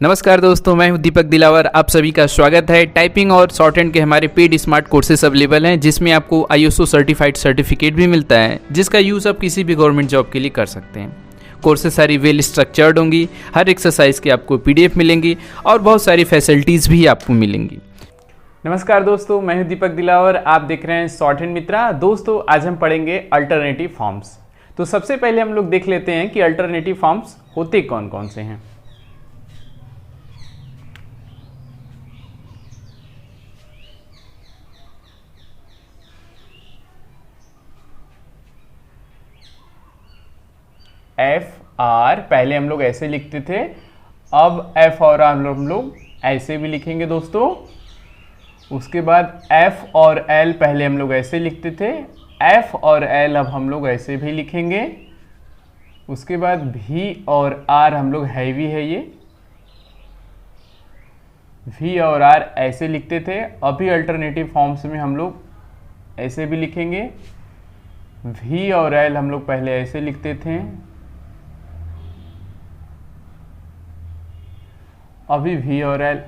नमस्कार दोस्तों, मैं हूं दीपक दिलावर। आप सभी का स्वागत है। टाइपिंग और शॉर्ट हैंड के हमारे पेड स्मार्ट कोर्सेज अवेलेबल हैं, जिसमें आपको ISO सर्टिफाइड सर्टिफिकेट भी मिलता है, जिसका यूज़ आप किसी भी गवर्नमेंट जॉब के लिए कर सकते हैं। कोर्सेज सारी वेल स्ट्रक्चर्ड होंगी, हर एक्सरसाइज की आपको PDF मिलेंगी और बहुत सारी फैसिलिटीज़ भी आपको मिलेंगी। नमस्कार दोस्तों, मैं हूं दीपक दिलावर। आप देख रहे हैं शॉर्ट हैंड मित्रा। दोस्तों, आज हम पढ़ेंगे अल्टरनेटिव फॉर्म्स। तो सबसे पहले हम लोग देख लेते हैं कि अल्टरनेटिव फॉर्म्स होते कौन कौन से हैं। FR पहले हम लोग ऐसे लिखते थे, अब F और R हम लोग ऐसे भी लिखेंगे दोस्तों। उसके बाद F और L पहले हम लोग ऐसे लिखते थे, F और L अब हम लोग ऐसे भी लिखेंगे। उसके बाद V और R हम लोग हैवी है, ये V और R ऐसे लिखते थे, अभी अल्टरनेटिव फॉर्म्स में हम लोग ऐसे भी लिखेंगे। V और L हम लोग पहले ऐसे लिखते थे, अभी V और L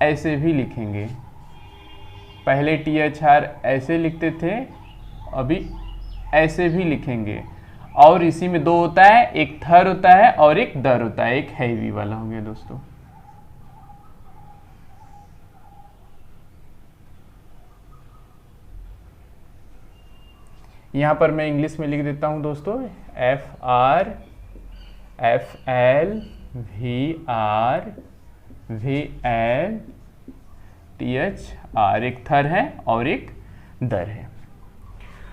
ऐसे भी लिखेंगे। पहले THR ऐसे लिखते थे, अभी ऐसे भी लिखेंगे। और इसी में दो होता है, एक थर होता है और एक दर होता है, एक हैवी वाला हो गया दोस्तों। यहां पर मैं इंग्लिश में लिख देता हूं दोस्तों, FR, FL, VR, VL, THR, एक थर है और एक दर है।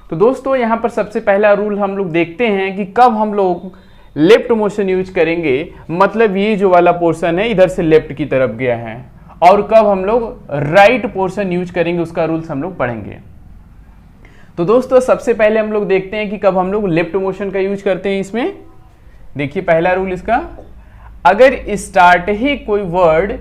तो दोस्तों, यहां पर सबसे पहला रूल हम लोग देखते हैं कि कब हम लोग लेफ्ट मोशन यूज करेंगे, मतलब ये जो वाला पोर्शन है इधर से लेफ्ट की तरफ गया है, और कब हम लोग राइट पोर्शन यूज करेंगे, उसका रूल्स हम लोग पढ़ेंगे। तो दोस्तों, सबसे पहले हम लोग देखते हैं कि कब हम लोग लेफ्ट मोशन का यूज करते हैं। इसमें देखिए पहला रूल इसका, अगर स्टार्ट ही कोई वर्ड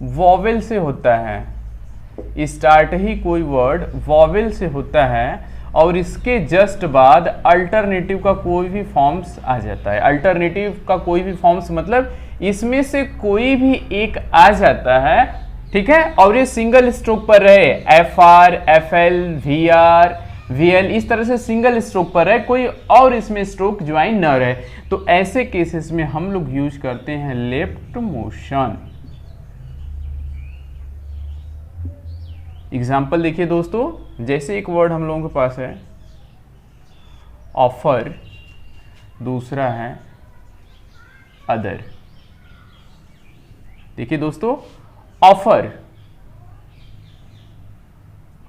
वॉवेल से होता है, स्टार्ट ही कोई वर्ड वॉवेल से होता है और इसके जस्ट बाद अल्टरनेटिव का कोई भी फॉर्म्स आ जाता है। अल्टरनेटिव का कोई भी फॉर्म्स मतलब इसमें से कोई भी एक आ जाता है, ठीक है, और ये सिंगल स्ट्रोक पर रहे, FR, FL, VR, VL इस तरह से सिंगल स्ट्रोक पर है, कोई और इसमें स्ट्रोक ज्वाइन न रहे, तो ऐसे केसेस में हम लोग यूज करते हैं लेफ्ट मोशन। एग्जाम्पल देखिए दोस्तों, जैसे एक वर्ड हम लोगों के पास है ऑफर, दूसरा है अदर। देखिए दोस्तों, ऑफर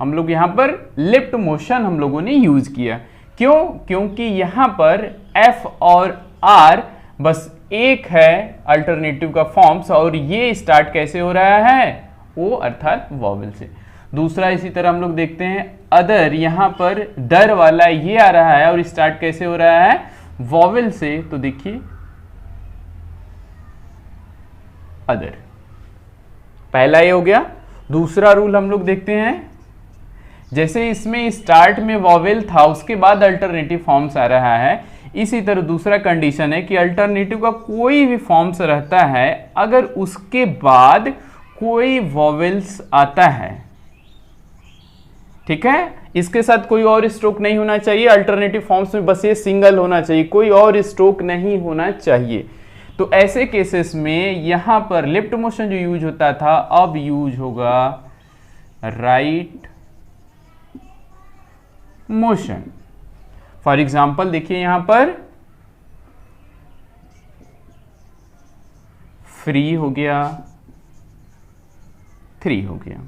हम लोग यहां पर लेफ्ट मोशन हम लोगों ने यूज किया। क्यों? क्योंकि यहां पर F और R बस एक है अल्टरनेटिव का फॉर्म्स, और ये स्टार्ट कैसे हो रहा है, O अर्थात वॉवेल से। दूसरा इसी तरह हम लोग देखते हैं अदर, यहां पर दर वाला ये आ रहा है और स्टार्ट कैसे हो रहा है, वॉवेल से। तो देखिए अदर, पहला ये हो गया। दूसरा रूल हम लोग देखते हैं, जैसे इसमें स्टार्ट में वॉवेल था, उसके बाद अल्टरनेटिव फॉर्म्स आ रहा है, इसी तरह दूसरा कंडीशन है कि अल्टरनेटिव का कोई भी फॉर्म्स रहता है, अगर उसके बाद कोई वॉवेल्स आता है, ठीक है, इसके साथ कोई और स्ट्रोक नहीं होना चाहिए। अल्टरनेटिव फॉर्म्स में बस ये सिंगल होना चाहिए, कोई और स्ट्रोक नहीं होना चाहिए। तो ऐसे केसेस में यहां पर लेफ्ट मोशन जो यूज होता था, अब यूज होगा राइट मोशन। फॉर एग्जाम्पल देखिए, यहां पर फ्री हो गया, 3 हो गया।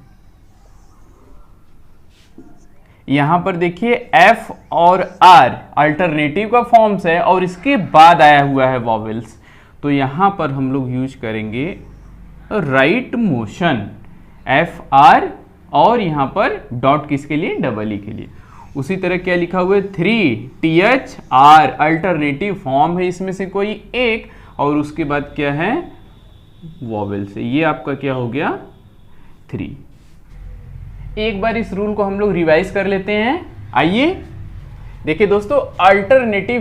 यहां पर देखिए F और R अल्टरनेटिव का फॉर्म्स है और इसके बाद आया हुआ है वॉवेल्स, तो यहां पर हम लोग यूज करेंगे राइट मोशन, FR, और यहां पर डॉट किसके लिए, डबल ई के लिए। उसी तरह क्या लिखा हुआ है, 3 THR अल्टरनेटिव फॉर्म है इसमें से कोई एक, और उसके बाद क्या है, वॉवेल से। ये आपका क्या हो गया, 3। एक बार इस रूल को हम लोग रिवाइज कर लेते हैं। आइए देखिए दोस्तों, अल्टरनेटिव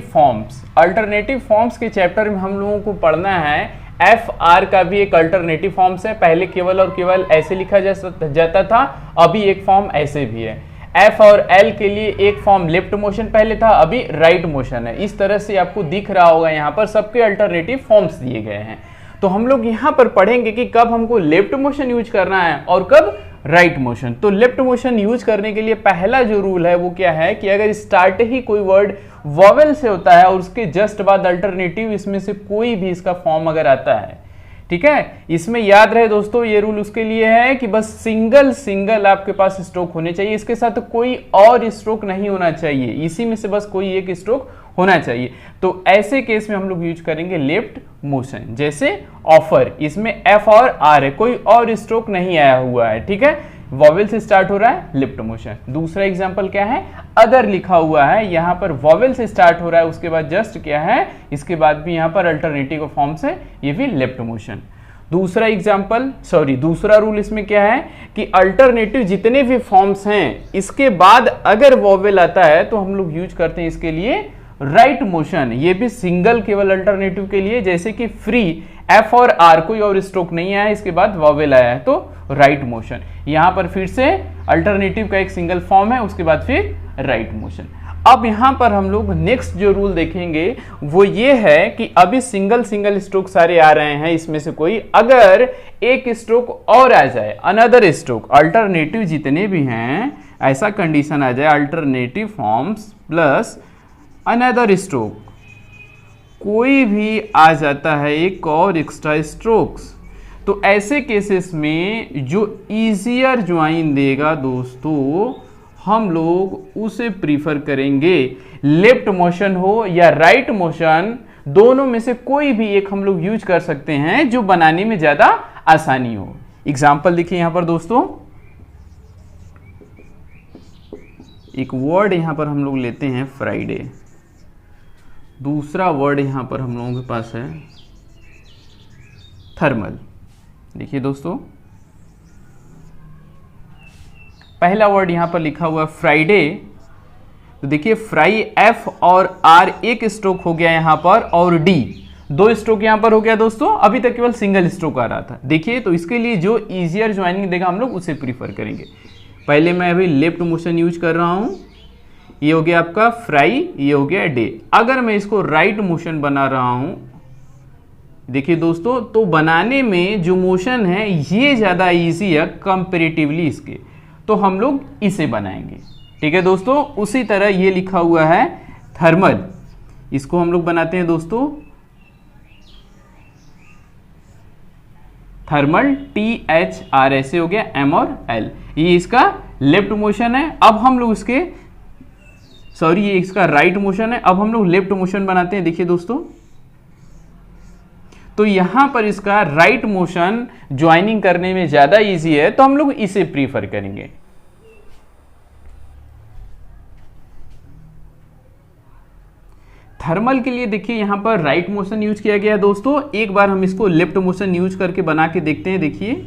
फॉर्म्स के चैप्टर में हम लोगों को पढ़ना है एफ आर का भी एक अल्टरनेटिव फॉर्म्स है। पहले केवल और केवल ऐसे लिखा जाता था, अभी एक फॉर्म ऐसे भी है। एफ और एल के लिए एक फॉर्म लेफ्ट मोशन पहले था, अभी राइट मोशन है। इस तरह से आपको दिख रहा होगा यहाँ पर सबके अल्टरनेटिव फॉर्म्स दिए गए हैं। तो हम लोग यहाँ पर पढ़ेंगे कि कब हमको लेफ्ट मोशन यूज करना है और कब राइट मोशन। तो लेफ्ट मोशन यूज करने के लिए पहला जो रूल है वो क्या है कि अगर स्टार्ट ही कोई वर्ड वॉवेल से होता है और उसके जस्ट बाद अल्टरनेटिव इसमें से कोई भी इसका फॉर्म अगर आता है, ठीक है, इसमें याद रहे दोस्तों ये रूल उसके लिए है कि बस सिंगल आपके पास स्ट्रोक होने चाहिए, इसके साथ कोई और स्ट्रोक नहीं होना चाहिए, इसी में से बस कोई एक स्ट्रोक होना चाहिए। तो ऐसे केस में हम लोग यूज करेंगे लेफ्ट मोशन। जैसे ऑफर, इसमें एफ और आर है, कोई और स्ट्रोक नहीं आया हुआ है, ठीक है, वॉवेल से स्टार्ट हो रहा है, लेफ्ट मोशन। दूसरा एग्जांपल क्या है, अदर लिखा हुआ है, यहां पर वॉवेल से स्टार्ट हो रहा है, उसके बाद जस्ट क्या है, इसके बाद भी यहां पर अल्टरनेटिव फॉर्म्स है, ये भी लेफ्ट मोशन। दूसरा एग्जांपल, दूसरा रूल इसमें क्या है कि अल्टरनेटिव जितने भी फॉर्म्स हैं इसके बाद अगर वॉवेल आता है तो हम लोग यूज करते हैं इसके लिए राइट मोशन। ये भी सिंगल केवल अल्टरनेटिव के लिए, जैसे कि फ्री, एफ और आर, कोई और स्ट्रोक नहीं आया, इसके बाद वॉवेल आया है तो राइट मोशन। यहां पर फिर से अल्टरनेटिव का एक सिंगल फॉर्म है, उसके बाद फिर राइट मोशन। अब यहां पर हम लोग नेक्स्ट जो रूल देखेंगे वो ये है कि अभी सिंगल स्ट्रोक सारे आ रहे हैं, इसमें से कोई अगर एक स्ट्रोक और आ जाए, अनदर स्ट्रोक, अल्टरनेटिव जितने भी हैं ऐसा कंडीशन आ जाए, alternative forms plus another stroke, कोई भी आ जाता है एक और एक्स्ट्रा स्ट्रोक्स, तो ऐसे केसेस में जो इजियर ज्वाइन देगा दोस्तों हम लोग उसे प्रीफर करेंगे। लेफ्ट मोशन हो या राइट मोशन, दोनों में से कोई भी एक हम लोग यूज कर सकते हैं जो बनाने में ज्यादा आसानी हो। एग्जाम्पल देखिए यहां पर दोस्तों, एक वर्ड यहां पर हम लोग लेते हैं फ्राइडे, दूसरा वर्ड यहां पर हम लोगों के पास है थर्मल। देखिए दोस्तों, पहला वर्ड यहां पर लिखा हुआ फ्राइडे, तो देखिए फ्राई एफ और आर एक स्ट्रोक हो गया यहां पर, और डी दो स्ट्रोक यहां पर हो गया दोस्तों, अभी तक केवल सिंगल स्ट्रोक आ रहा था। देखिए तो इसके लिए जो इजियर ज्वाइनिंग देगा हम लोग उसे प्रीफर करेंगे। पहले मैं अभी लेफ्ट मोशन यूज कर रहा हूं, ये हो गया आपका फ्राई, ये हो गया डे। अगर मैं इसको राइट मोशन बना रहा हूं, देखिए दोस्तों, तो बनाने में जो मोशन है ये ज्यादा इजी है कंपेरेटिवली इसके, तो हम लोग इसे बनाएंगे। ठीक है दोस्तों, उसी तरह ये लिखा हुआ है थर्मल, इसको हम लोग बनाते हैं दोस्तों थर्मल, THR, ऐसे हो गया M और L, ये इसका लेफ्ट मोशन है। अब हम लोग इसके ये इसका राइट मोशन है। अब हम लोग लेफ्ट मोशन बनाते हैं। देखिए दोस्तों, तो यहां पर इसका राइट मोशन ज्वाइनिंग करने में ज्यादा इजी है, तो हम लोग इसे प्रीफर करेंगे। थर्मल के लिए देखिए यहां पर राइट मोशन यूज किया गया है दोस्तों। एक बार हम इसको लेफ्ट मोशन यूज करके बना के देखते हैं। देखिए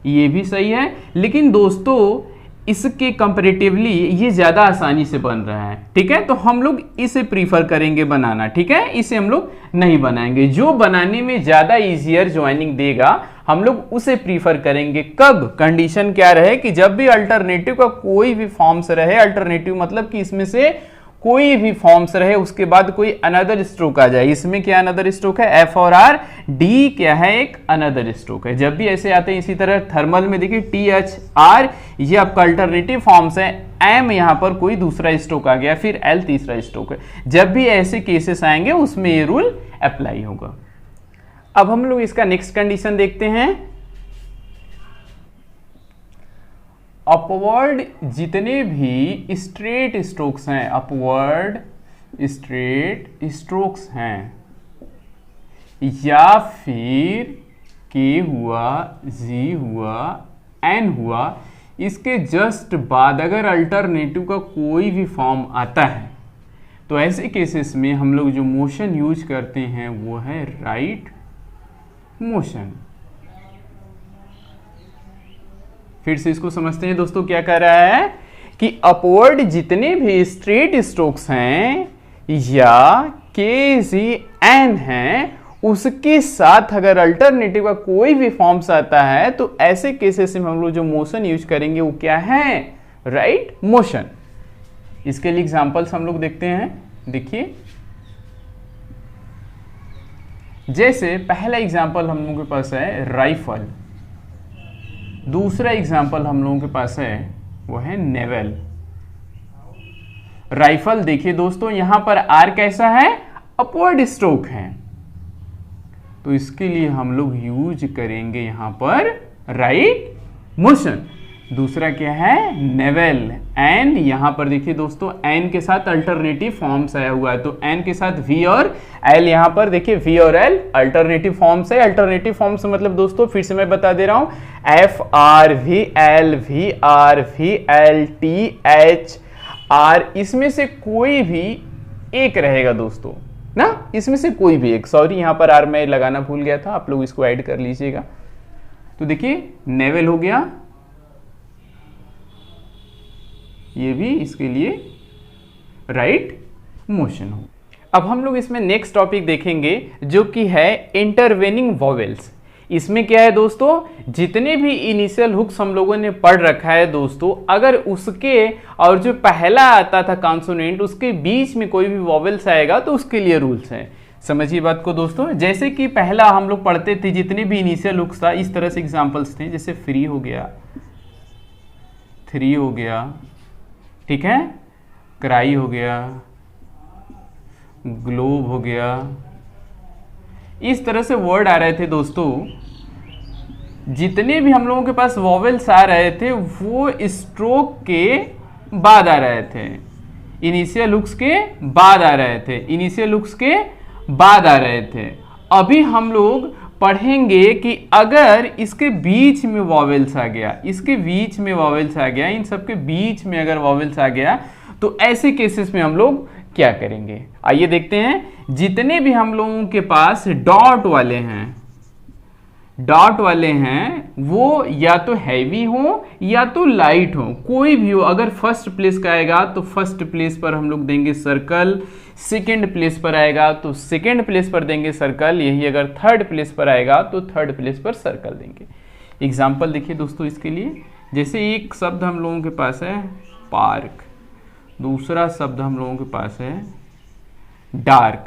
ये भी सही है, लेकिन दोस्तों इसके कंपैरेटिवली ये ज्यादा आसानी से बन रहा है। ठीक है, तो हम लोग इसे प्रीफर करेंगे बनाना। ठीक है, इसे हम लोग नहीं बनाएंगे। जो बनाने में ज्यादा इजियर ज्वाइनिंग देगा हम लोग उसे प्रीफर करेंगे। कब? कंडीशन क्या रहे कि जब भी अल्टरनेटिव का कोई भी फॉर्म्स रहे, अल्टरनेटिव मतलब कि इसमें से कोई भी फॉर्म्स रहे, उसके बाद कोई अनदर स्ट्रोक आ जाए। इसमें क्या अनदर स्ट्रोक है? एफ और आर। डी क्या है? एक अनदर स्ट्रोक है। जब भी ऐसे आते हैं, इसी तरह थर्मल में देखिए THR, ये आपका अल्टरनेटिव फॉर्म्स है। एम यहां पर कोई दूसरा स्ट्रोक आ गया, फिर एल तीसरा स्ट्रोक है। जब भी ऐसे केसेस आएंगे उसमें ये रूल अप्लाई होगा। अब हम लोग इसका नेक्स्ट कंडीशन देखते हैं। अपवर्ड जितने भी स्ट्रेट स्ट्रोक्स हैं, अपवर्ड स्ट्रेट स्ट्रोक्स हैं, या फिर के हुआ, जी हुआ, एन हुआ, इसके जस्ट बाद अगर अल्टरनेटिव का कोई भी फॉर्म आता है, तो ऐसे केसेस में हम लोग जो मोशन यूज करते हैं वो है राइट मोशन। फिर से इसको समझते हैं दोस्तों, क्या कह रहा है कि अपवर्ड जितने भी स्ट्रेट स्ट्रोक्स हैं या के जी एन हैं, उसके साथ अगर अल्टरनेटिव का कोई भी फॉर्म्स आता है तो ऐसे केसेस में हम लोग जो मोशन यूज करेंगे वो क्या है, राइट मोशन। इसके लिए एग्जांपल्स हम लोग देखते हैं। देखिए जैसे पहला एग्जांपल हम लोगों के पास है राइफल, दूसरा एग्जांपल हम लोगों के पास है वो है नेवल। राइफल देखिए दोस्तों यहां पर आर कैसा है, अपवर्ड स्ट्रोक है, तो इसके लिए हम लोग यूज करेंगे यहां पर राइट मोशन। दूसरा क्या है, नेवल। एंड यहां पर देखिए दोस्तों एन के साथ अल्टरनेटिव फॉर्म्स आया हुआ है, तो एन के साथ वी और एल, यहां पर देखिए वी और एल अल्टरनेटिव फॉर्म्स है। अल्टरनेटिव फॉर्म्स मतलब दोस्तों फिर से मैं बता दे रहा हूं, F R V L T H R, इसमें से कोई भी एक रहेगा दोस्तों ना, इसमें से कोई भी एक। सॉरी यहां पर आर मैं लगाना भूल गया था, आप लोग इसको ऐड कर लीजिएगा। तो देखिए नेवल हो गया, ये भी इसके लिए राइट मोशन हो। अब हम लोग इसमें नेक्स्ट टॉपिक देखेंगे जो कि है इंटरवेनिंग वॉवेल्स। इसमें क्या है दोस्तों, जितने भी इनिशियल हुक्स हम लोगों ने पढ़ रखा है दोस्तों, अगर उसके और जो पहला आता था कॉन्सोनेंट उसके बीच में कोई भी वॉवेल्स आएगा तो उसके लिए रूल्स हैं। समझिए बात को दोस्तों। जैसे कि पहला हम लोग पढ़ते थे जितने भी इनिशियल हुक्स था इस तरह से एग्जांपल्स थे, जैसे फ्री हो गया, थ्री हो गया, ठीक है, क्राई हो गया, ग्लोब हो गया, इस तरह से वर्ड आ रहे थे दोस्तों। जितने भी हम लोगों के पास वॉवेल्स आ रहे थे वो स्ट्रोक के बाद आ रहे थे, इनिशियल हुक्स के बाद आ रहे थे, इनिशियल हुक्स के बाद आ रहे थे। अभी हम लोग पढ़ेंगे कि अगर इसके बीच में वॉवेल्स आ गया, इसके बीच में वॉवेल्स आ गया, इन सबके बीच में अगर वॉवेल्स आ गया तो ऐसे केसेस में हम लोग क्या करेंगे। आइए देखते हैं। जितने भी हम लोगों के पास डॉट वाले हैं, डॉट वाले हैं वो या तो हैवी हो या तो लाइट हो, कोई भी हो। अगर फर्स्ट प्लेस का आएगा तो फर्स्ट प्लेस पर हम लोग देंगे सर्कल, सेकेंड प्लेस पर आएगा तो सेकेंड प्लेस पर देंगे सर्कल, यही अगर थर्ड प्लेस पर आएगा तो थर्ड प्लेस पर सर्कल देंगे। एग्जाम्पल देखिए दोस्तों इसके लिए, जैसे एक शब्द हम लोगों के पास है पार्क, दूसरा शब्द हम लोगों के पास है डार्क,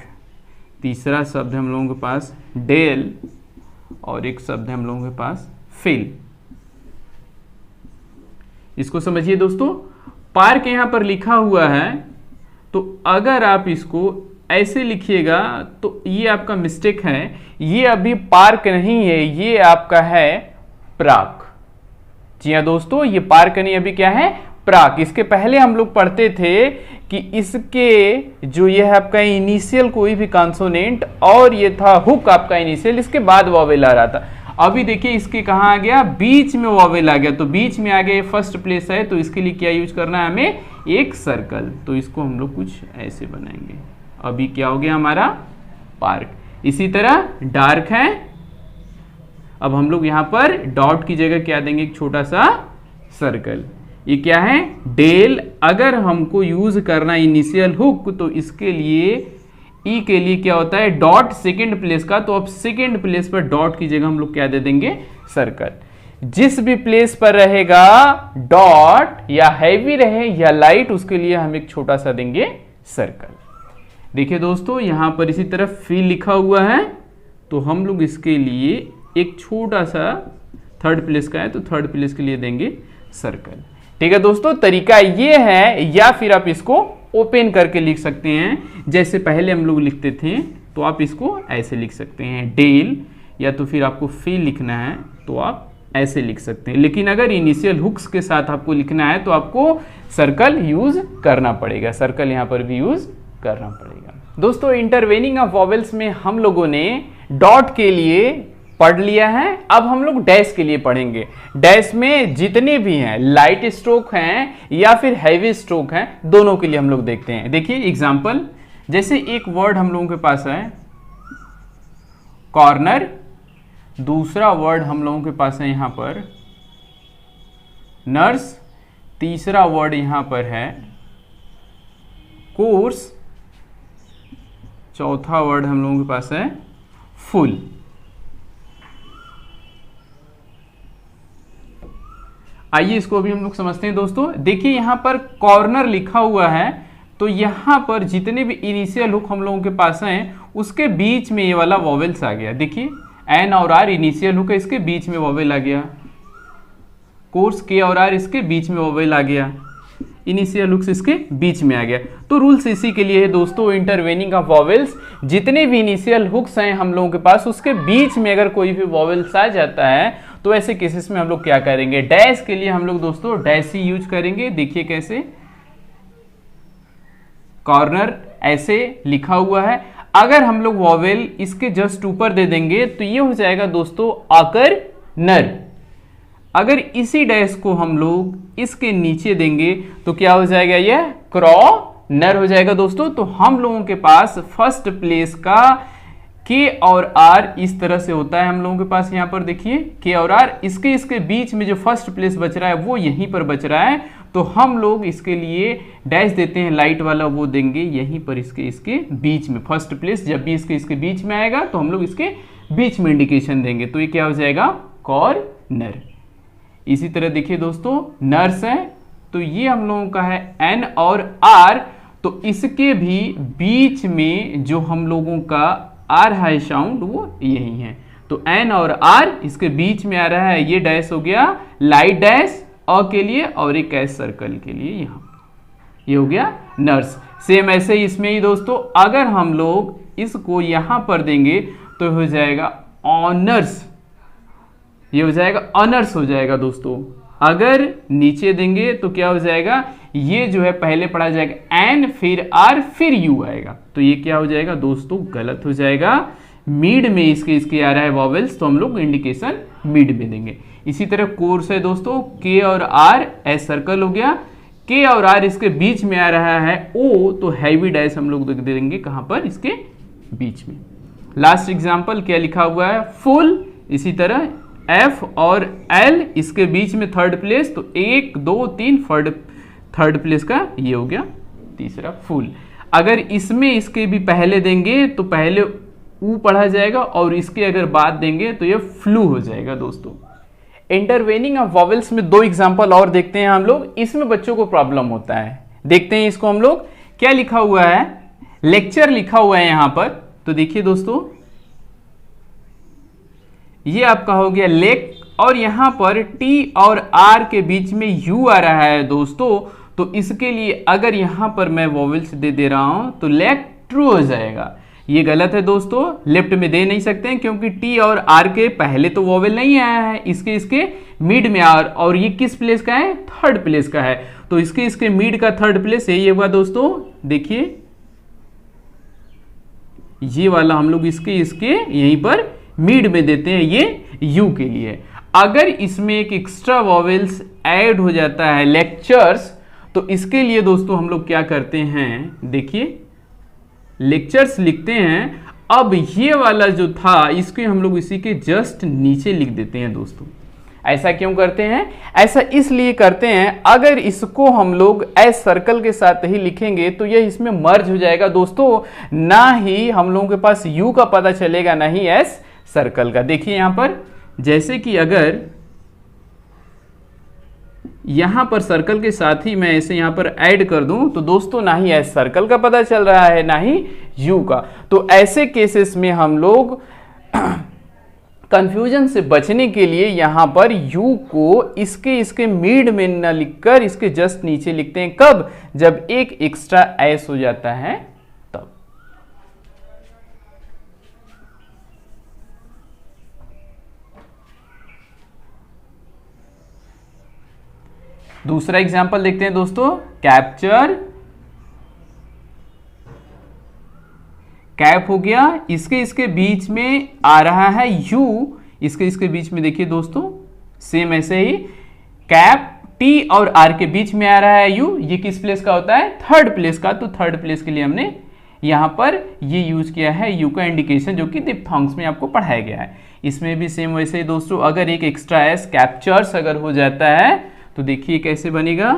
तीसरा शब्द हम लोगों के पास डेल, और एक शब्द है हम लोगों के पास फिल। इसको समझिए दोस्तों। पार्क यहां पर लिखा हुआ है, तो अगर आप इसको ऐसे लिखिएगा तो ये आपका मिस्टेक है, ये अभी पार्क नहीं है, ये आपका है प्राक। जी हाँ दोस्तों, ये पार्क नहीं, अभी क्या है प्राक। इसके पहले हम लोग पढ़ते थे कि इसके जो ये है आपका इनिशियल कोई भी कॉन्सोनेंट और ये था हुक आपका इनिशियल, इसके बाद वॉवेल आ रहा था। अभी देखिए इसके कहाँ आ गया, बीच में वॉवेल आ गया, तो बीच में आ गया, फर्स्ट प्लेस है, तो इसके लिए क्या यूज करना है हमें, एक सर्कल। तो इसको हम लोग कुछ ऐसे बनाएंगे। अभी क्या हो गया हमारा पार्क। इसी तरह डार्क है, अब हम लोग यहां पर डॉट की जगह क्या देंगे, एक छोटा सा सर्कल। ये क्या है डेल। अगर हमको यूज करना इनिशियल हुक तो इसके लिए ई के लिए क्या होता है डॉट सेकंड प्लेस का, तो अब सेकंड प्लेस पर डॉट की जगह हम लोग क्या दे देंगे सर्कल। जिस भी प्लेस पर रहेगा डॉट, या हैवी रहे या लाइट, उसके लिए हम एक छोटा सा देंगे सर्कल। देखिए दोस्तों यहां पर इसी तरह फिल लिखा हुआ है, तो हम लोग इसके लिए एक छोटा सा, थर्ड प्लेस का है तो थर्ड प्लेस के लिए देंगे सर्कल। ठीक है दोस्तों, तरीका ये है, या फिर आप इसको ओपन करके लिख सकते हैं, जैसे पहले हम लोग लिखते थे, तो आप इसको ऐसे लिख सकते हैं डेल, या तो फिर आपको फिल लिखना है तो आप ऐसे लिख सकते हैं। लेकिन अगर इनिशियल हुक्स के साथ आपको लिखना है तो आपको सर्कल यूज करना पड़ेगा, सर्कल यहां पर भी यूज करना पड़ेगा। दोस्तों इंटरवेनिंग ऑफ वॉवेल्स में हम लोगों ने डॉट के लिए पढ़ लिया है, अब हम लोग डैश के लिए पढ़ेंगे। डैश में जितने भी हैं, लाइट स्ट्रोक हैं या फिर हैवी स्ट्रोक हैं, दोनों के लिए हम लोग देखते हैं। देखिए एग्जांपल, जैसे एक वर्ड हम लोगों के पास है कॉर्नर, दूसरा वर्ड हम लोगों के पास है यहां पर नर्स, तीसरा वर्ड यहां पर है कोर्स, चौथा वर्ड हम लोगों के पास है फुल। आइए इसको भी हम लोग समझते हैं दोस्तों। देखिए यहां पर कॉर्नर लिखा हुआ है, तो यहां पर जितने भी इनिशियल हुक हम लोगों के पास हैं उसके बीच में ये वाला वॉवेल्स आ गया। देखिए एन और आर इनिशियल हुक है, इसके बीच में वॉवेल आ गया। कोर्स के और आर इसके बीच में वॉवेल आ गया, इनिशियल हुक्स इसके बीच में आ गया। तो रूल्स इसी के लिए है दोस्तों, इंटरवेनिंग ऑफ वॉवेल्स, जितने भी इनिशियल हुक्स हैं हम लोगों के पास उसके बीच में अगर कोई भी वॉवेल्स आ जाता है तो ऐसे केसेस में हम लोग क्या करेंगे, डैश के लिए हम लोग दोस्तों डैश ही यूज करेंगे। देखिए कैसे, कॉर्नर ऐसे लिखा हुआ है, अगर हम लोग वॉवेल इसके जस्ट ऊपर दे देंगे तो ये हो जाएगा दोस्तों आकर नर। अगर इसी डैश को हम लोग इसके नीचे देंगे तो क्या हो जाएगा, यह क्रॉनर हो जाएगा दोस्तों। तो हम लोगों के पास फर्स्ट प्लेस का के और आर इस तरह से होता है हम लोगों के पास। यहां पर देखिए के और आर, इसके बीच में जो फर्स्ट प्लेस बच रहा है वो यहीं पर बच रहा है, तो हम लोग इसके लिए डैश देते हैं लाइट वाला, वो देंगे यहीं पर इसके बीच में। फर्स्ट प्लेस जब भी इसके बीच में आएगा तो हम लोग इसके बीच में इंडिकेशन देंगे, तो ये क्या हो जाएगा, कॉर्नर। इसी तरह देखिए दोस्तों नर्स है, तो ये हम लोगों का है एन और आर, तो इसके भी बीच में जो हम लोगों का आर है साउंड वो यही है, तो एन और आर इसके बीच में आ रहा है। ये डैश हो गया लाइट डैश अ के लिए और एक एस सर्कल के लिए, यहां ये हो गया नर्स। सेम ऐसे ही इसमें ही दोस्तों, अगर हम लोग इसको यहां पर देंगे तो हो जाएगा ऑनर्स, ये हो जाएगा ऑनर्स हो जाएगा दोस्तों। अगर नीचे देंगे तो क्या हो जाएगा, ये जो है पहले पढ़ा जाएगा एन फिर आर फिर यू आएगा, तो ये क्या हो जाएगा दोस्तों, गलत हो जाएगा। मिड में इसके आ रहा है वॉवेल्स, तो हम लोग इंडिकेशन मिड में देंगे। इसी तरह कोर्स है दोस्तों, के और आर एस सर्कल हो गया, के और आर इसके बीच में आ रहा है ओ, तो हैवी डैश हम लोग दे देंगे कहां पर, इसके बीच में। लास्ट एग्जांपल क्या लिखा हुआ है, फुल। इसी तरह एफ और एल इसके बीच में थर्ड प्लेस, तो 1 2 3 थर्ड प्लेस का ये हो गया तीसरा फुल। अगर इसमें इसके भी पहले देंगे तो पहले ऊ पढ़ा जाएगा और इसके अगर बाद देंगे तो ये फ्लू हो जाएगा दोस्तों। इंटरवेनिंग ऑफ वॉवेल्स में 2 एग्जांपल और देखते हैं हम लोग, इसमें बच्चों को प्रॉब्लम होता है। देखते हैं इसको हम लोग, क्या लिखा हुआ है, लेक्चर लिखा हुआ है यहां पर, तो देखिए दोस्तों ये आपका हो गया लेक, और यहां पर टी और आर के बीच में यू आ रहा है दोस्तों, तो इसके लिए अगर यहां पर मैं वॉवेल्स दे रहा हूं तो लेक ट्रू हो जाएगा। ये गलत है दोस्तों, लेफ्ट में दे नहीं सकते हैं क्योंकि टी और आर के पहले तो वॉवेल नहीं आया है, इसके मिड में आर, और ये किस प्लेस का है, थर्ड प्लेस का है, तो इसके मिड का थर्ड प्लेस यही होगा दोस्तों। देखिए ये वाला हम लोग इसके यहीं पर मिड में देते हैं, ये यू के लिए। अगर इसमें एक एक्स्ट्रा वॉवेल्स ऐड हो जाता है लेक्चर्स, तो इसके लिए दोस्तों हम लोग क्या करते हैं, देखिए लेक्चर्स लिखते हैं, अब ये वाला जो था इसके हम लोग इसी के जस्ट नीचे लिख देते हैं दोस्तों। ऐसा क्यों करते हैं, ऐसा इसलिए करते हैं, अगर इसको हम लोग एस सर्कल के साथ ही लिखेंगे तो ये इसमें मर्ज हो जाएगा दोस्तों, ना ही हम लोगों के पास यू का पता चलेगा ना ही एस सर्कल का। देखिए यहां पर जैसे कि अगर यहां पर सर्कल के साथ ही मैं ऐसे यहां पर ऐड कर दूं तो दोस्तों ना ही एस सर्कल का पता चल रहा है ना ही यू का, तो ऐसे केसेस में हम लोग कंफ्यूजन से बचने के लिए यहां पर यू को इसके मिड में न लिखकर इसके जस्ट नीचे लिखते हैं। कब, जब एक एक्स्ट्रा एस हो जाता है तब। दूसरा एग्जांपल देखते हैं दोस्तों, कैप्चर, कैप हो गया, इसके बीच में आ रहा है यू, इसके बीच में देखिए दोस्तों सेम ऐसे ही कैप टी और आर के बीच में आ रहा है यू, ये किस प्लेस का होता है, थर्ड प्लेस का, तो थर्ड प्लेस के लिए हमने यहां पर ये यूज किया है यू का इंडिकेशन, जो कि दिप्थांग्स में आपको पढ़ाया गया है। इसमें भी सेम वैसे ही दोस्तों, अगर एक एक्स्ट्रा एस कैप्चर्स अगर हो जाता है तो देखिए कैसे बनेगा,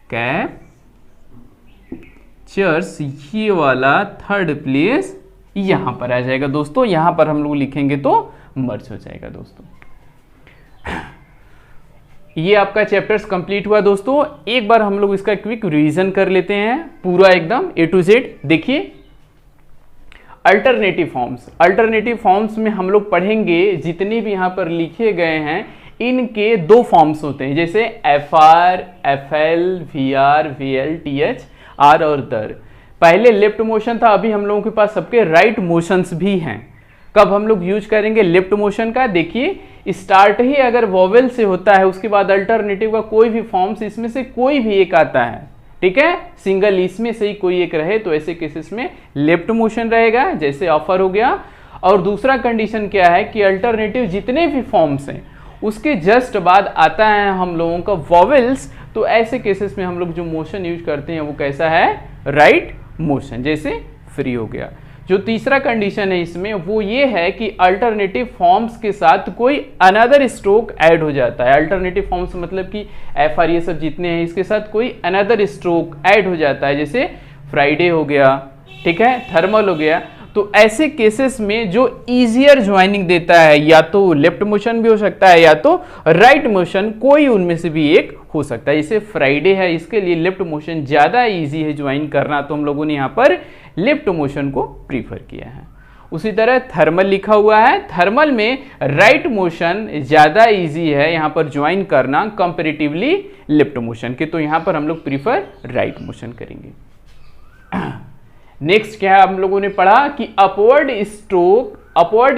कैप्चर्स, ये वाला थर्ड प्लेस यहां पर आ जाएगा दोस्तों, यहां पर हम लोग लिखेंगे तो मर्ज हो जाएगा दोस्तों। ये आपका चैप्टर्स कंप्लीट हुआ दोस्तों। एक बार हम लोग इसका क्विक रिवीजन कर लेते हैं पूरा एकदम A to Z। देखिए अल्टरनेटिव फॉर्म्स में हम लोग पढ़ेंगे जितने भी यहां पर लिखे गए हैं इनके दो फॉर्म्स होते हैं, जैसे FR, FL, VR, VL, TH, R और दर। पहले लेफ्ट मोशन था, अभी हम लोगों के पास सबके राइट मोशंस भी हैं। कब हम लोग यूज करेंगे लेफ्ट मोशन का? देखिए स्टार्ट ही अगर वॉवेल से होता है, उसके बाद अल्टरनेटिव का कोई भी फॉर्म्स इसमें से कोई भी एक आता है, ठीक है, सिंगल इसमें से ही कोई एक रहे तो ऐसे केसेस में लेफ्ट मोशन रहेगा, जैसे ऑफर हो गया। और दूसरा कंडीशन क्या है कि अल्टरनेटिव जितने भी फॉर्म्स हैं उसके जस्ट बाद आता है हम लोगों का वॉवेल्स, तो ऐसे केसेस में हम लोग जो मोशन यूज करते हैं वो कैसा है? राइट मोशन, जैसे फ्री हो गया। जो तीसरा कंडीशन है इसमें वो ये है कि अल्टरनेटिव फॉर्म्स के साथ कोई अनदर स्ट्रोक ऐड हो जाता है। अल्टरनेटिव फॉर्म्स मतलब कि FR ये सब जितने हैं इसके साथ कोई अनदर स्ट्रोक ऐड हो जाता है, जैसे फ्राइडे हो गया, ठीक है, थर्मल हो गया। तो ऐसे केसेस में जो इजियर ज्वाइनिंग देता है या तो लेफ्ट मोशन भी हो सकता है या तो राइट मोशन, कोई उनमें से भी एक हो सकता है। जैसे फ्राइडे है, इसके लिए लेफ्ट मोशन ज्यादा इजी है ज्वाइन करना, तो हम लोगों ने यहाँ पर लेफ्ट मोशन को प्रीफर किया है। उसी तरह थर्मल लिखा हुआ है, थर्मल में राइट मोशन ज्यादा इजी है यहाँ पर ज्वाइन करना कंपेरेटिवली लेफ्ट मोशन के, तो यहाँ पर हम लोग प्रीफर राइट मोशन करेंगे। नेक्स्ट क्या हम लोगों ने पढ़ा कि अपवर्ड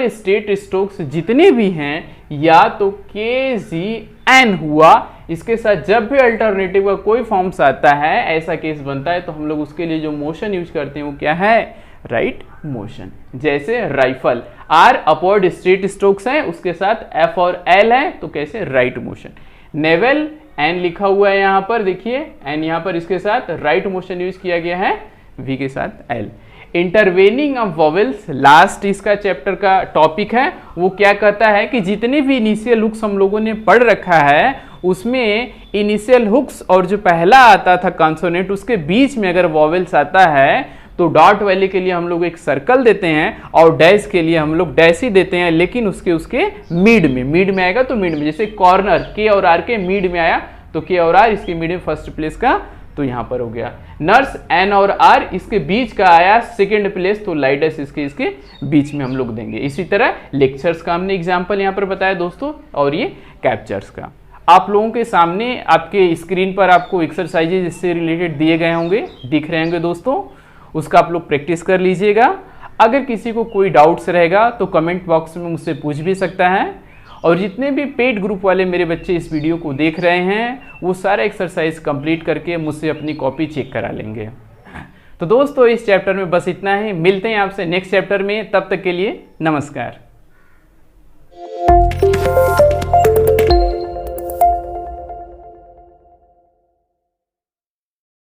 स्टेट स्ट्रोक्स जितने भी हैं या तो KGN हुआ, इसके साथ जब भी अल्टरनेटिव का कोई फॉर्म्स आता है ऐसा केस बनता है तो हम लोग उसके लिए जो मोशन यूज करते हैं वो क्या है? Right motion. जैसे rifle R upward state strokes हैं, उसके साथ F और L है तो कैसे? Right motion. नेवल N लिखा हुआ है यहाँ पर, देखिए N यहाँ पर इसके साथ राइट मोशन यूज किया गया है, V के साथ L। Intervening of vowels last इसका चैप्टर का टॉपिक है। वो क्या कहता है कि जितने भी इनिशियल हुक्स हम लोगों ने पढ़ रखा है उसमें इनिशियल हुक्स और जो पहला आता था कॉन्सोनेंट उसके बीच में अगर वॉवेल्स आता है तो डॉट वाले के लिए हम लोग एक सर्कल देते हैं और डैश के लिए हम लोग डैश ही देते हैं, लेकिन उसके मिड में आएगा तो मिड में, जैसे कॉर्नर K और R के मिड में आया तो K और R इसके मिड में फर्स्ट प्लेस का, तो यहां पर हो गया। नर्स N और R इसके बीच का आया सेकंड प्लेस, तो लाइडस इसके बीच में हम लोग देंगे। इसी तरह लेक्चर्स का हमने एग्जांपल यहां पर बताया दोस्तों, और ये कैप्चर्स का। आप लोगों के सामने आपके स्क्रीन पर आपको एक्सरसाइजेज इससे रिलेटेड दिए गए होंगे, दिख रहे होंगे दोस्तों, उसका आप लोग प्रैक्टिस कर लीजिएगा। अगर किसी को कोई डाउट्स रहेगा तो कमेंट बॉक्स में मुझसे पूछ भी सकता है, और जितने भी पेड ग्रुप वाले मेरे बच्चे इस वीडियो को देख रहे हैं वो सारा एक्सरसाइज कंप्लीट करके मुझसे अपनी कॉपी चेक करा लेंगे। तो दोस्तों इस चैप्टर में बस इतना ही, मिलते हैं आपसे नेक्स्ट चैप्टर में, तब तक के लिए नमस्कार।